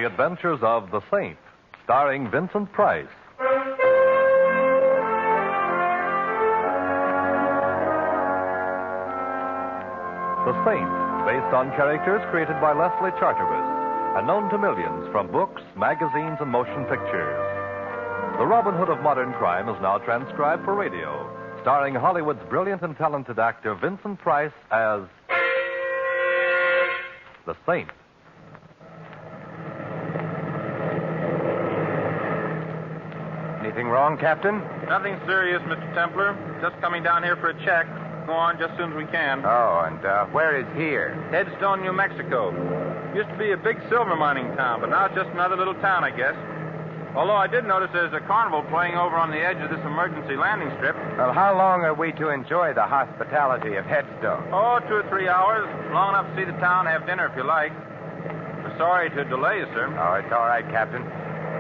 The Adventures of the Saint, starring Vincent Price. The Saint, based on characters created by Leslie Charteris and known to millions from books, magazines, and motion pictures. The Robin Hood of modern crime is now transcribed for radio, starring Hollywood's brilliant and talented actor Vincent Price as the Saint. Anything wrong, Captain? Nothing serious, Mr. Templar. Just coming down here for a check. Go on just as soon as we can. Oh, and where is here? Headstone, New Mexico. Used to be a big silver mining town, but now it's just another little town, I guess. Although I did notice there's a carnival playing over on the edge of this emergency landing strip. Well, how long are we to enjoy the hospitality of Headstone? Oh, 2 or 3 hours. Long enough to see the town, have dinner if you like. We're sorry to delay you, sir. Oh, it's all right, Captain.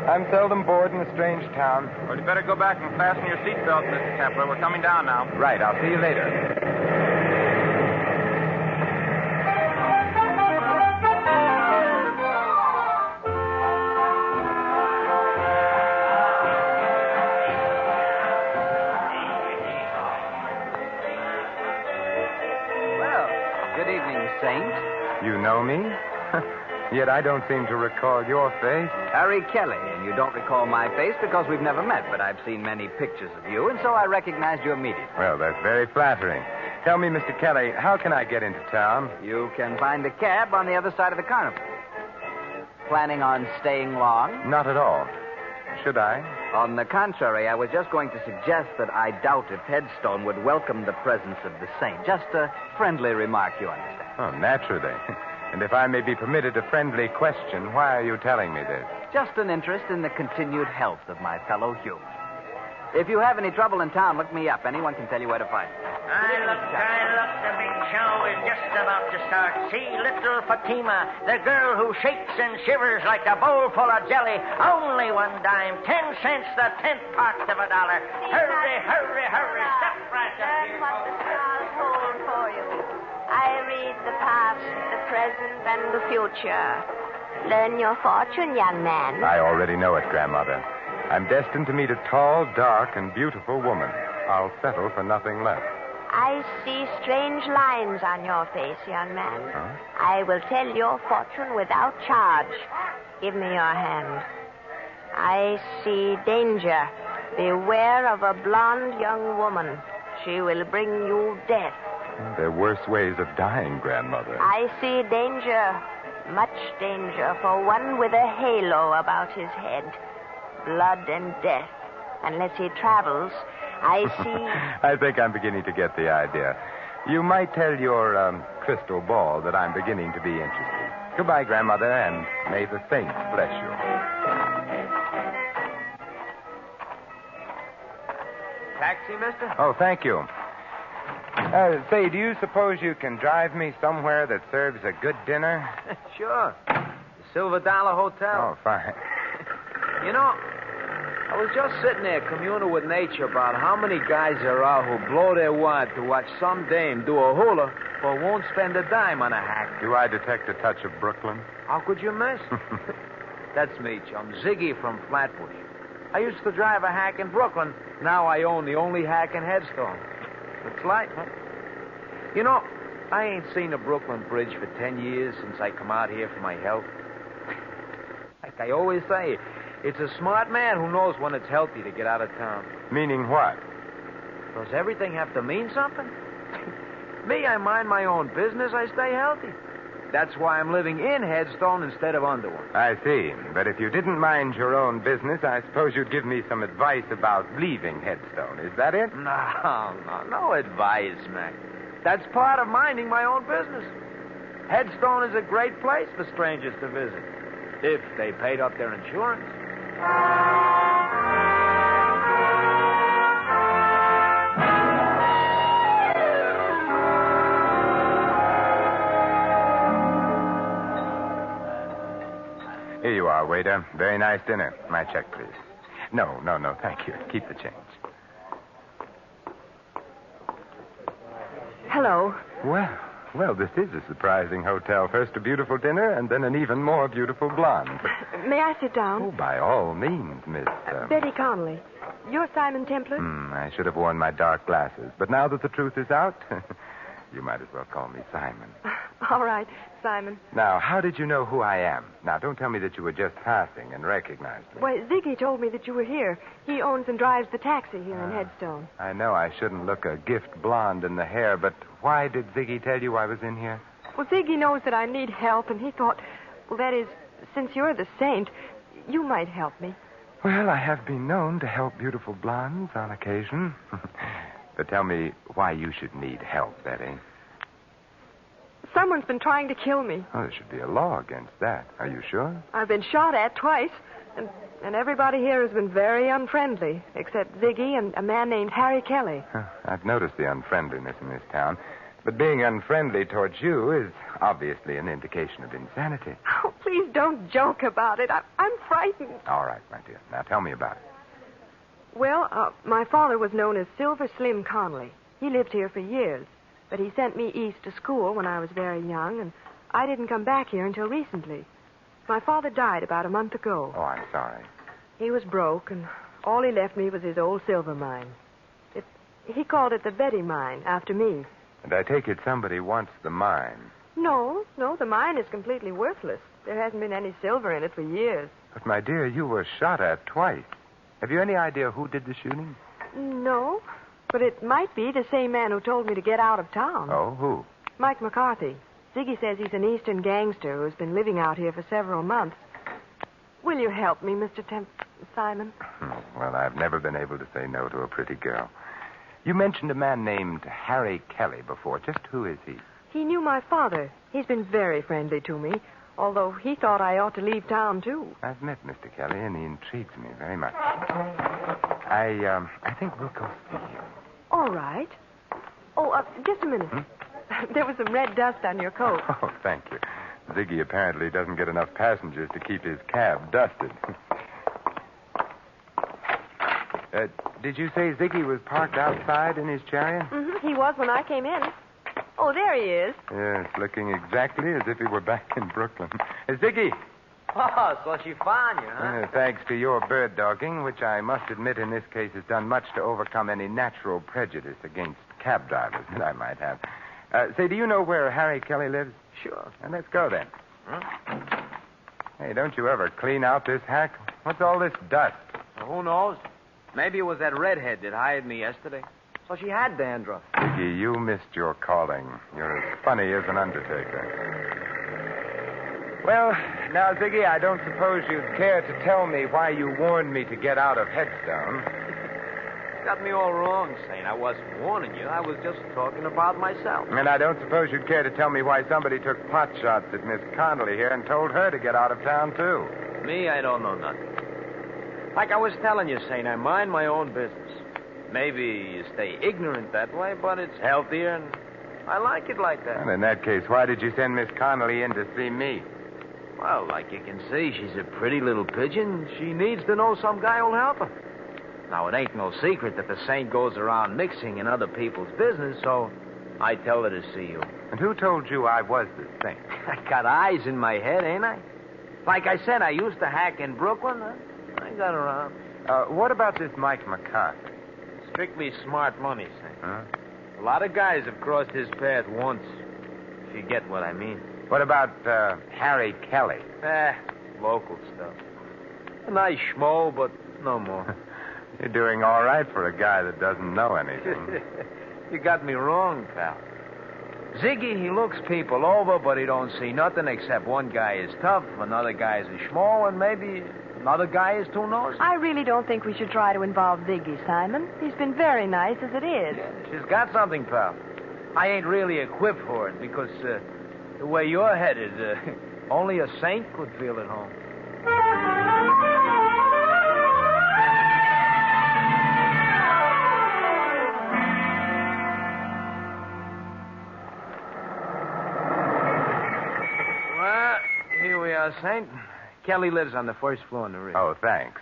I'm seldom bored in a strange town. Well, you better go back and fasten your seatbelt, Mr. Templar. We're coming down now. Right, I'll see you later. Saint. You know me? Yet I don't seem to recall your face. Harry Kelly, and you don't recall my face because we've never met, but I've seen many pictures of you, and so I recognized you immediately. Well, that's very flattering. Tell me, Mr. Kelly, how can I get into town? You can find a cab on the other side of the carnival. Planning on staying long? Not at all. Should I? On the contrary, I was just going to suggest that I doubt if Headstone would welcome the presence of the saint. Just a friendly remark, you understand. Oh, naturally. And if I may be permitted a friendly question, why are you telling me this? Just an interest in the continued health of my fellow humans. If you have any trouble in town, look me up. Anyone can tell you where to find me. Look, the big show is just about to start. See little Fatima, the girl who shakes and shivers like a bowl full of jelly. Only 1 dime, 10 cents, the 10th part of $1. Hurry, hurry, hurry. Step right up Learn here. what the stars hold for you. I read the past, the present, and the future. Learn your fortune, young man. I already know it, Grandmother. I'm destined to meet a tall, dark, and beautiful woman. I'll settle for nothing less. I see strange lines on your face, young man. Huh? I will tell your fortune without charge. Give me your hand. I see danger. Beware of a blonde young woman. She will bring you death. There are worse ways of dying, Grandmother. I see danger, much danger, for one with a halo about his head. Blood and death. Unless he travels, I see... I think I'm beginning to get the idea. You might tell your crystal ball that I'm beginning to be interested. Goodbye, Grandmother, and may the saints bless you. Taxi, mister? Oh, thank you. Say, do you suppose you can drive me somewhere that serves a good dinner? Sure. The Silver Dollar Hotel. Oh, fine. You know, I was just sitting there communing with nature about how many guys there are who blow their wad to watch some dame do a hula but won't spend a dime on a hack. Do I detect a touch of Brooklyn? How could you miss? That's me, chum. Ziggy from Flatbush. I used to drive a hack in Brooklyn. Now I own the only hack in Headstone. It's life, huh? You know, I ain't seen a Brooklyn Bridge for 10 years since I come out here for my health. Like I always say, it's a smart man who knows when it's healthy to get out of town. Meaning what? Does everything have to mean something? Me, I mind my own business. I stay healthy. That's why I'm living in Headstone instead of under one. I see. But if you didn't mind your own business, I suppose you'd give me some advice about leaving Headstone. Is that it? No advice, Mac. That's part of minding my own business. Headstone is a great place for strangers to visit, if they paid up their insurance. Here you are, waiter. Very nice dinner. My check, please. No, thank you. Keep the change. Hello. Well, Well, this is a surprising hotel. First a beautiful dinner, and then an even more beautiful blonde. May I sit down? Oh, by all means, Miss... Betty Connelly. You're Simon Templar? I should have worn my dark glasses. But now that the truth is out, you might as well call me Simon. All right, Simon. Now, how did you know who I am? Now, don't tell me that you were just passing and recognized me. Why, Ziggy told me that you were here. He owns and drives the taxi here in Headstone. I know I shouldn't look a gift blonde in the hair, but why did Ziggy tell you I was in here? Well, Ziggy knows that I need help, and he thought, well, that is, since you're the saint, you might help me. Well, I have been known to help beautiful blondes on occasion. But tell me why you should need help, Betty. Someone's been trying to kill me. Oh, there should be a law against that. Are you sure? I've been shot at twice, and everybody here has been very unfriendly, except Ziggy and a man named Harry Kelly. I've noticed the unfriendliness in this town. But being unfriendly towards you is obviously an indication of insanity. Oh, please don't joke about it. I'm frightened. All right, my dear. Now tell me about it. Well, my father was known as Silver Slim Connelly. He lived here for years, but he sent me east to school when I was very young, and I didn't come back here until recently. My father died about a month ago. Oh, I'm sorry. He was broke, and all he left me was his old silver mine. He called it the Betty Mine, after me. And I take it somebody wants the mine. No, the mine is completely worthless. There hasn't been any silver in it for years. But, my dear, you were shot at twice. Have you any idea who did the shooting? No, but it might be the same man who told me to get out of town. Oh, who? Mike McCarthy. Ziggy says he's an Eastern gangster who's been living out here for several months. Will you help me, Mr. Simon? Well, I've never been able to say no to a pretty girl. You mentioned a man named Harry Kelly before. Just who is he? He knew my father. He's been very friendly to me, although he thought I ought to leave town, too. I've met Mr. Kelly, and he intrigues me very much. I think we'll go see him. All right. Oh, just a minute. There was some red dust on your coat. Oh, thank you. Ziggy apparently doesn't get enough passengers to keep his cab dusted. Did you say Ziggy was parked outside in his chariot? Mm-hmm. He was when I came in. Oh, there he is. Yes, looking exactly as if he were back in Brooklyn. Ziggy! Oh, so she found you, huh? Thanks to your bird dogging, which I must admit in this case has done much to overcome any natural prejudice against cab drivers that I might have. Say, do you know where Harry Kelly lives? Sure. Well, let's go then. Huh? Hey, don't you ever clean out this hack? What's all this dust? Well, who knows? Maybe it was that redhead that hired me yesterday. So she had dandruff. Ziggy, you missed your calling. You're as funny as an undertaker. Well, now, Ziggy, I don't suppose you'd care to tell me why you warned me to get out of Headstone. Got me all wrong, Saint. I wasn't warning you. I was just talking about myself. And I don't suppose you'd care to tell me why somebody took pot shots at Miss Connelly here and told her to get out of town, too. Me, I don't know nothing. Like I was telling you, Saint, I mind my own business. Maybe you stay ignorant that way, but it's healthier, and I like it like that. Well, in that case, why did you send Miss Connelly in to see me? Well, like you can see, she's a pretty little pigeon. She needs to know some guy who'll help her. Now, it ain't no secret that the saint goes around mixing in other people's business, so I tell her to see you. And who told you I was the saint? I got eyes in my head, ain't I? Like I said, I used to hack in Brooklyn. I got around. What about this Mike McCarthy? Strictly smart money, Saint. Huh? A lot of guys have crossed his path once, if you get what I mean. What about Harry Kelly? Local stuff. A nice schmo, but no more. You're doing all right for a guy that doesn't know anything. You got me wrong, pal. Ziggy, he looks people over, but he don't see nothing except one guy is tough, another guy is a schmo, and maybe another guy is too nosy. I really don't think we should try to involve Ziggy, Simon. He's been very nice as it is. Yeah, she's got something, pal. I ain't really equipped for it because the way you're headed, only a saint could feel at home. Well, here we are, Saint. Kelly lives on the first floor in the Ritz. Oh, thanks.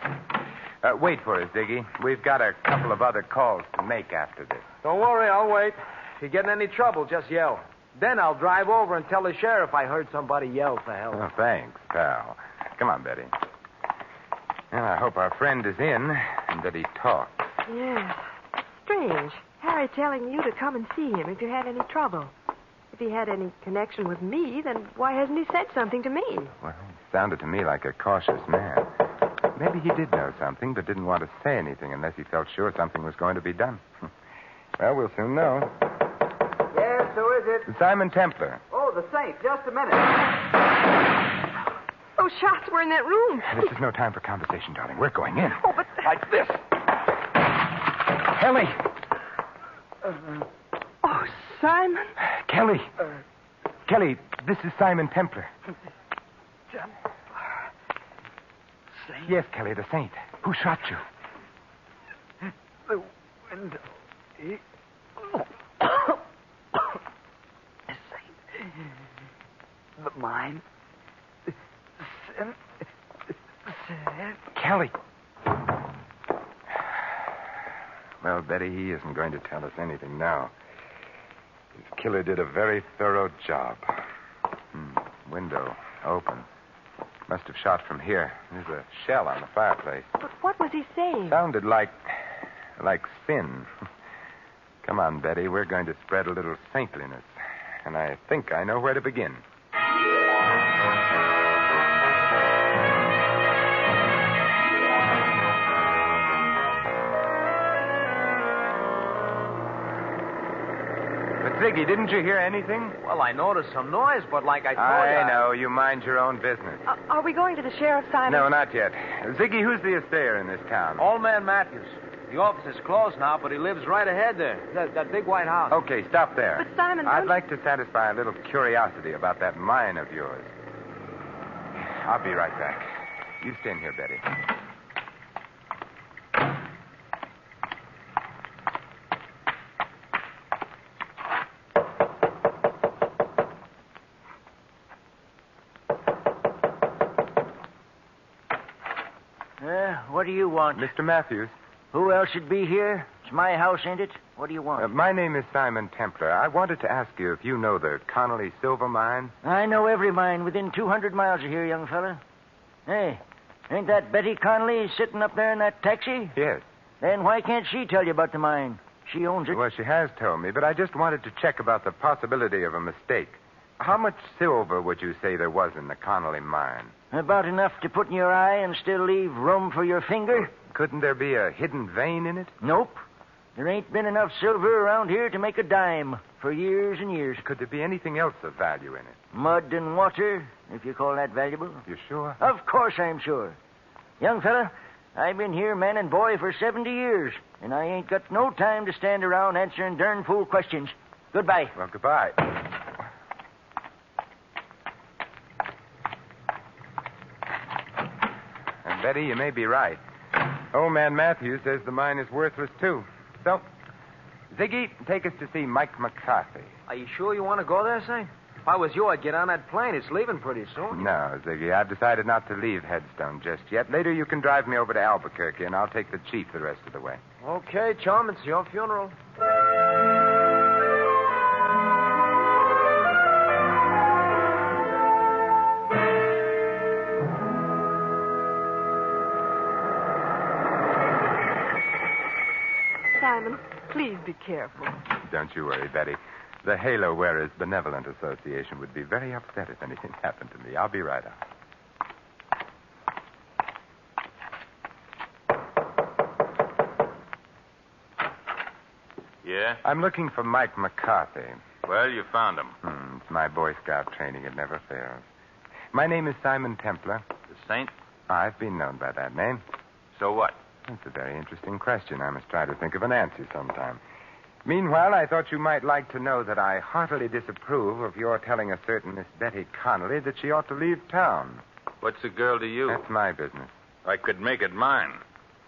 Wait for us, Ziggy. We've got a couple of other calls to make after this. Don't worry, I'll wait. If you get in any trouble, just yell. Then I'll drive over and tell the sheriff I heard somebody yell for help. Oh, thanks, pal. Come on, Betty. Well, I hope our friend is in and that he talks. Yeah. Strange. Harry telling you to come and see him if you had any trouble. If he had any connection with me, then why hasn't he said something to me? Well, he sounded to me like a cautious man. Maybe he did know something, but didn't want to say anything unless he felt sure something was going to be done. Well, we'll soon know. Yes, who is it? Simon Templar. Oh, the Saint. Just a minute. Those shots were in that room. This is no time for conversation, darling. We're going in. Oh, but... Like this. Kelly. Oh, Simon. Kelly. Kelly, this is Simon Templar. Saint? Yes, Kelly, the Saint. Who shot you? The window. Saint. The mine. Kelly. Well, Betty, he isn't going to tell us anything now. His killer did a very thorough job. Window open. Must have shot from here. There's a shell on the fireplace. But what was he saying? Sounded like sin. Come on, Betty. We're going to spread a little saintliness. And I think I know where to begin. But, Ziggy, didn't you hear anything? Well, I noticed some noise, but like I told you... I know. You mind your own business. Are we going to the sheriff, Simon? No, not yet. Ziggy, who's the astayer in this town? Old man Matthews. The office is closed now, but he lives right ahead there. That big white house. Okay, stop there. But, Simon, I'd don't like to satisfy a little curiosity about that mine of yours. I'll be right back. You stay in here, Betty. What do you want? Mr. Matthews, Who else should be here? It's my house, ain't it? What do you want? my name is Simon Templar. I wanted to ask you if you know the Connelly silver mine. I know every mine within 200 miles of here, young fella. Hey, ain't that Betty Connelly sitting up there in that taxi? Yes. Then why can't she tell you about the mine? She owns it. Well, she has told me, but I just wanted to check about the possibility of a mistake. How much silver would you say there was in the Connelly mine? About enough to put in your eye and still leave room for your finger? Couldn't there be a hidden vein in it? Nope. There ain't been enough silver around here to make a dime for years and years. Could there be anything else of value in it? Mud and water, if you call that valuable. You sure? Of course I'm sure. Young fella, I've been here man and boy for 70 years, and I ain't got no time to stand around answering darn fool questions. Goodbye. Well, goodbye. And Betty, you may be right. Old man Matthews says the mine is worthless, too. So, Ziggy, take us to see Mike McCarthy. Are you sure you want to go there, Saint? If I was you, I'd get on that plane. It's leaving pretty soon. No, Ziggy, I've decided not to leave Headstone just yet. Later you can drive me over to Albuquerque, and I'll take the chief the rest of the way. Okay, chum, it's your funeral. Simon, please be careful. Don't you worry, Betty. The Halo Wearers Benevolent Association would be very upset if anything happened to me. I'll be right out. Yeah? I'm looking for Mike McCarthy. Well, you found him. It's my Boy Scout training. It never fails. My name is Simon Templar. The Saint? I've been known by that name. So what? That's a very interesting question. I must try to think of an answer sometime. Meanwhile, I thought you might like to know that I heartily disapprove of your telling a certain Miss Betty Connelly that she ought to leave town. What's a girl to you? That's my business. I could make it mine.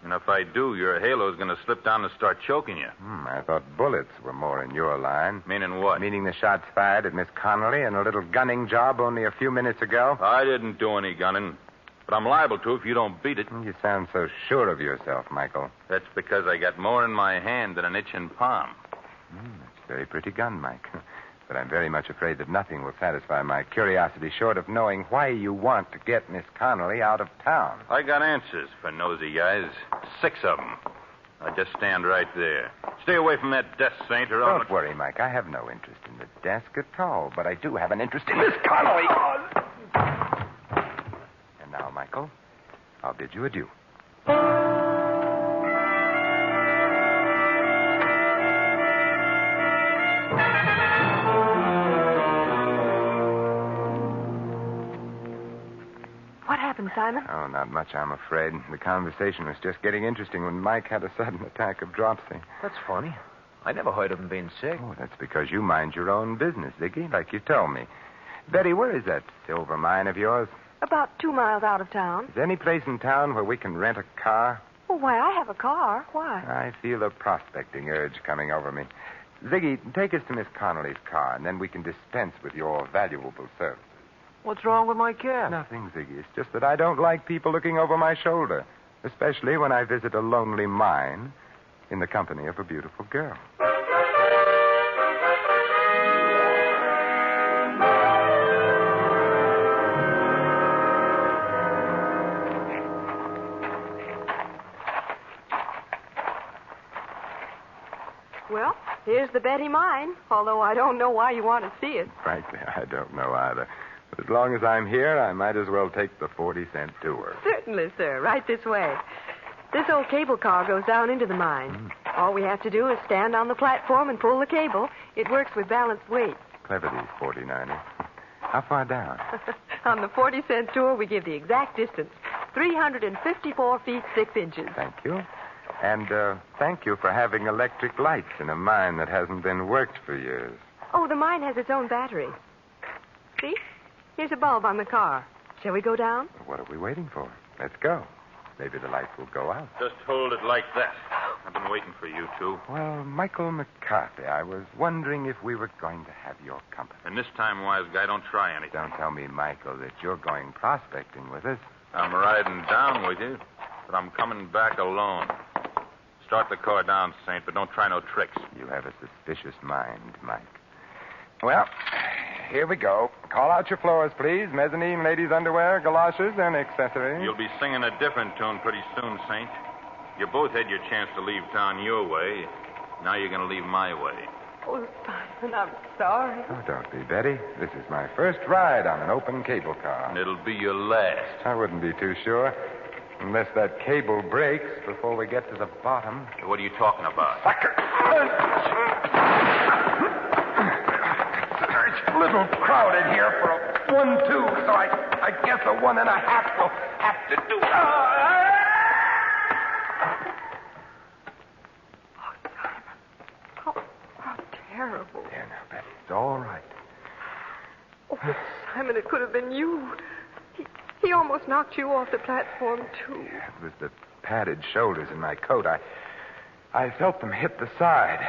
And if I do, your halo's going to slip down and start choking you. I thought bullets were more in your line. Meaning what? Meaning the shots fired at Miss Connelly and a little gunning job only a few minutes ago. I didn't do any gunning. But I'm liable to if you don't beat it. You sound so sure of yourself, Michael. That's because I got more in my hand than an itching palm. That's a very pretty gun, Mike. If But I'm very much afraid that nothing will satisfy my curiosity short of knowing why you want to get Miss Connelly out of town. I got answers for nosy guys. 6 of them. Now just stand right there. Stay away from that desk, Saint, or I'll... Don't worry, Mike. I have no interest in the desk at all, but I do have an interest in Miss Connelly. And now, Michael, I'll bid you adieu. What happened, Simon? Oh, not much, I'm afraid. The conversation was just getting interesting when Mike had a sudden attack of dropsy. That's funny. I never heard of him being sick. Oh, that's because you mind your own business, Ziggy, like you told me. Betty, where is that silver mine of yours? About 2 miles out of town. Is there any place in town where we can rent a car? Oh, why, I have a car. Why? I feel a prospecting urge coming over me. Ziggy, take us to Miss Connelly's car, and then we can dispense with your valuable service. What's wrong with my car? Nothing, Ziggy. It's just that I don't like people looking over my shoulder, especially when I visit a lonely mine in the company of a beautiful girl. Well, here's the Betty mine, although I don't know why you want to see it. Frankly, I don't know either. But as long as I'm here, I might as well take the 40-cent tour. Certainly, sir. Right this way. This old cable car goes down into the mine. All we have to do is stand on the platform and pull the cable. It works with balanced weight. Clever, these 49ers. How far down? On the 40-cent tour, we give the exact distance. 354 feet, 6 inches. Thank you. And thank you for having electric lights in a mine that hasn't been worked for years. Oh, the mine has its own battery. See? Here's a bulb on the car. Shall we go down? What are we waiting for? Let's go. Maybe the lights will go out. Just hold it like that. I've been waiting for you two. Well, Michael McCarthy, I was wondering if we were going to have your company. And this time, wise guy, don't try anything. Don't tell me, Michael, that you're going prospecting with us. I'm riding down with you, but I'm coming back alone. Start the car down, Saint, but don't try no tricks. You have a suspicious mind, Mike. Well, here we go. Call out your floors, please. Mezzanine, ladies' underwear, galoshes, and accessories. You'll be singing a different tune pretty soon, Saint. You both had your chance to leave town your way. Now you're going to leave my way. Oh, Simon, I'm sorry. Oh, don't be, Betty. This is my first ride on an open cable car. And it'll be your last. I wouldn't be too sure. Unless that cable breaks before we get to the bottom. What are you talking about? Sucker! It's a little crowded here for a 1-2, so I guess a 1.5 will have to do. Oh, how terrible. There now, Betty. It's all right. Oh, but Simon, it could have been you. He almost knocked you off the platform, too. It was the padded shoulders in my coat. I felt them hit the side.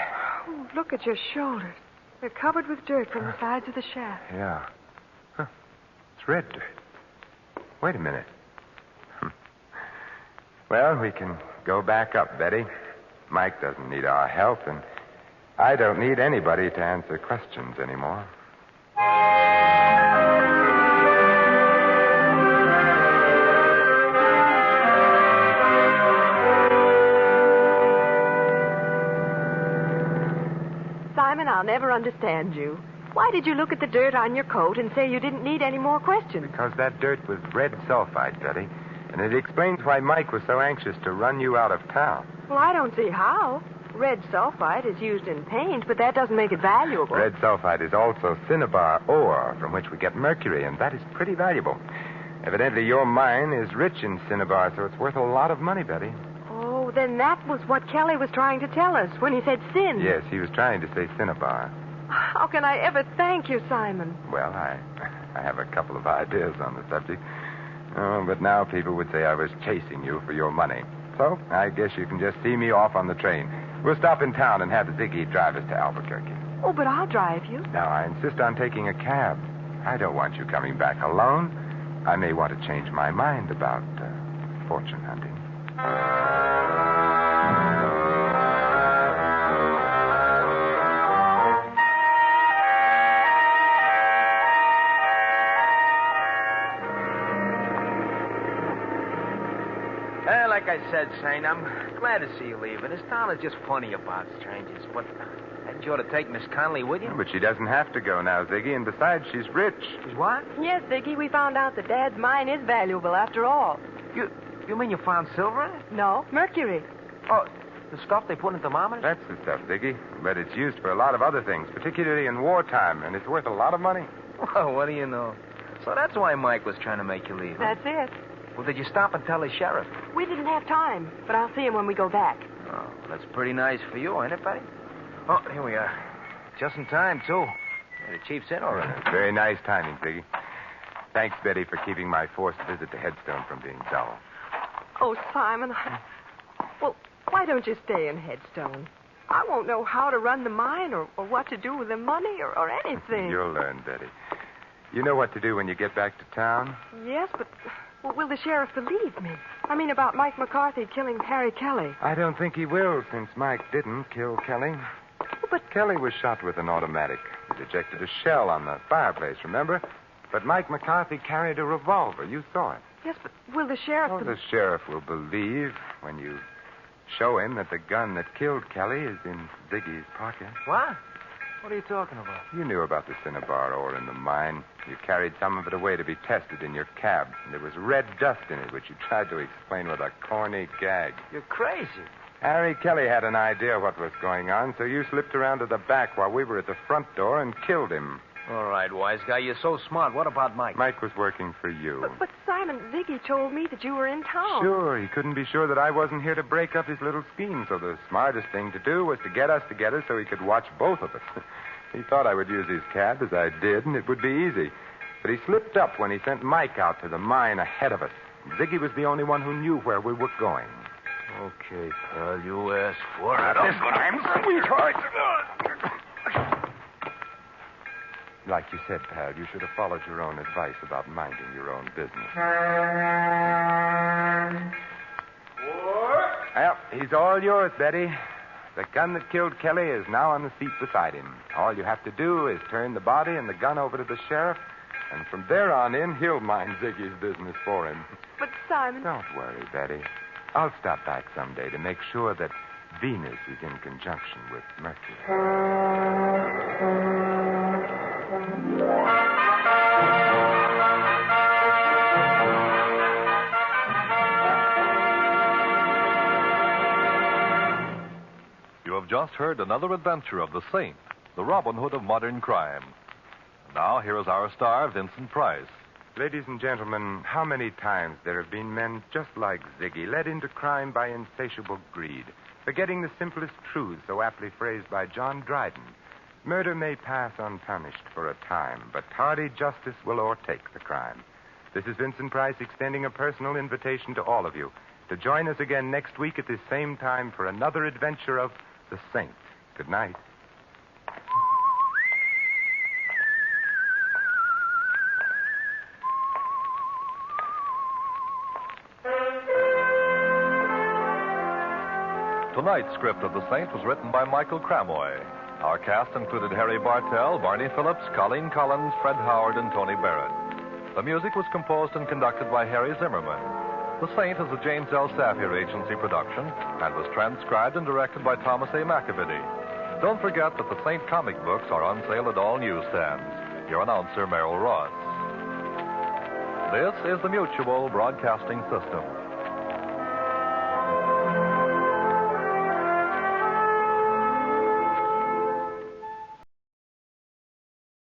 Oh, look at your shoulders. They're covered with dirt from the sides of the shaft. Yeah. Huh. It's red dirt. Wait a minute. Well, we can go back up, Betty. Mike doesn't need our help, and I don't need anybody to answer questions anymore. Simon, I'll never understand you. Why did you look at the dirt on your coat and say you didn't need any more questions? Because that dirt was red sulfide, Betty. And it explains why Mike was so anxious to run you out of town. Well, I don't see how. Red sulfide is used in paint, but that doesn't make it valuable. Red sulfide is also cinnabar ore, from which we get mercury, and that is pretty valuable. Evidently, your mine is rich in cinnabar, so it's worth a lot of money, Betty. Oh, then that was what Kelly was trying to tell us when he said sin. Yes, he was trying to say cinnabar. How can I ever thank you, Simon? Well, I have a couple of ideas on the subject. Oh, but now people would say I was chasing you for your money. So I guess you can just see me off on the train. We'll stop in town and have Ziggy drive us to Albuquerque. Oh, but I'll drive you. No, I insist on taking a cab. I don't want you coming back alone. I may want to change my mind about fortune hunting. like I said, Saint, I'm glad to see you leaving. This town is just funny about strangers. But hadn't you ought to take Miss Connelly with you? But she doesn't have to go now, Ziggy, and besides, she's rich. She's what? Yes, Ziggy, we found out that Dad's mine is valuable after all. You mean you found silver in it? No, mercury. Oh, the stuff they put in thermometers? That's the stuff, Ziggy. But it's used for a lot of other things, particularly in wartime, and it's worth a lot of money. Well, what do you know? So that's why Mike was trying to make you leave, huh? That's it. Well, did you stop and tell the sheriff? We didn't have time, but I'll see him when we go back. Oh, well, that's pretty nice for you, ain't it, Betty? Oh, here we are. Just in time, too. Yeah, the chief's in already. Very nice timing, Ziggy. Thanks, Betty, for keeping my forced visit to Headstone from being dull. Oh, Simon, well, why don't you stay in Headstone? I won't know how to run the mine or what to do with the money or anything. You'll learn, Betty. You know what to do when you get back to town? Yes, but will the sheriff believe me? I mean, about Mike McCarthy killing Harry Kelly. I don't think he will, since Mike didn't kill Kelly. But Kelly was shot with an automatic. It ejected a shell on the fireplace, remember? But Mike McCarthy carried a revolver. You saw it. Yes, but will the sheriff... Oh, the sheriff will believe when you show him that the gun that killed Kelly is in Ziggy's pocket. What? What are you talking about? You knew about the cinnabar ore in the mine. You carried some of it away to be tested in your cab. And there was red dust in it, which you tried to explain with a corny gag. You're crazy. Harry Kelly had an idea what was going on, so you slipped around to the back while we were at the front door and killed him. All right, wise guy, you're so smart. What about Mike? Mike was working for you. But Simon, Ziggy told me that you were in town. Sure, he couldn't be sure that I wasn't here to break up his little scheme, so the smartest thing to do was to get us together so he could watch both of us. He thought I would use his cab, as I did, and it would be easy. But he slipped up when he sent Mike out to the mine ahead of us. Ziggy was the only one who knew where we were going. Okay, pal, you asked for it. This time, sweetheart. Like you said, pal, you should have followed your own advice about minding your own business. Well, he's all yours, Betty. The gun that killed Kelly is now on the seat beside him. All you have to do is turn the body and the gun over to the sheriff, and from there on in, he'll mind Ziggy's business for him. But, Simon... Don't worry, Betty. I'll stop back someday to make sure that Venus is in conjunction with Mercury. You have just heard another adventure of the Saint, the Robin Hood of modern crime. Now, here is our star, Vincent Price. Ladies and gentlemen, how many times there have been men just like Ziggy, led into crime by insatiable greed, forgetting the simplest truths so aptly phrased by John Dryden. Murder may pass unpunished for a time, but tardy justice will o'ertake the crime. This is Vincent Price extending a personal invitation to all of you to join us again next week at this same time for another adventure of the Saint. Good night. Tonight's script of The Saint was written by Michael Cramoy. Our cast included Harry Bartell, Barney Phillips, Colleen Collins, Fred Howard, and Tony Barrett. The music was composed and conducted by Harry Zimmerman. The Saint is a James L. Safier Agency production and was transcribed and directed by Thomas A. McAvity. Don't forget that the Saint comic books are on sale at all newsstands. Your announcer, Merrill Ross. This is the Mutual Broadcasting System.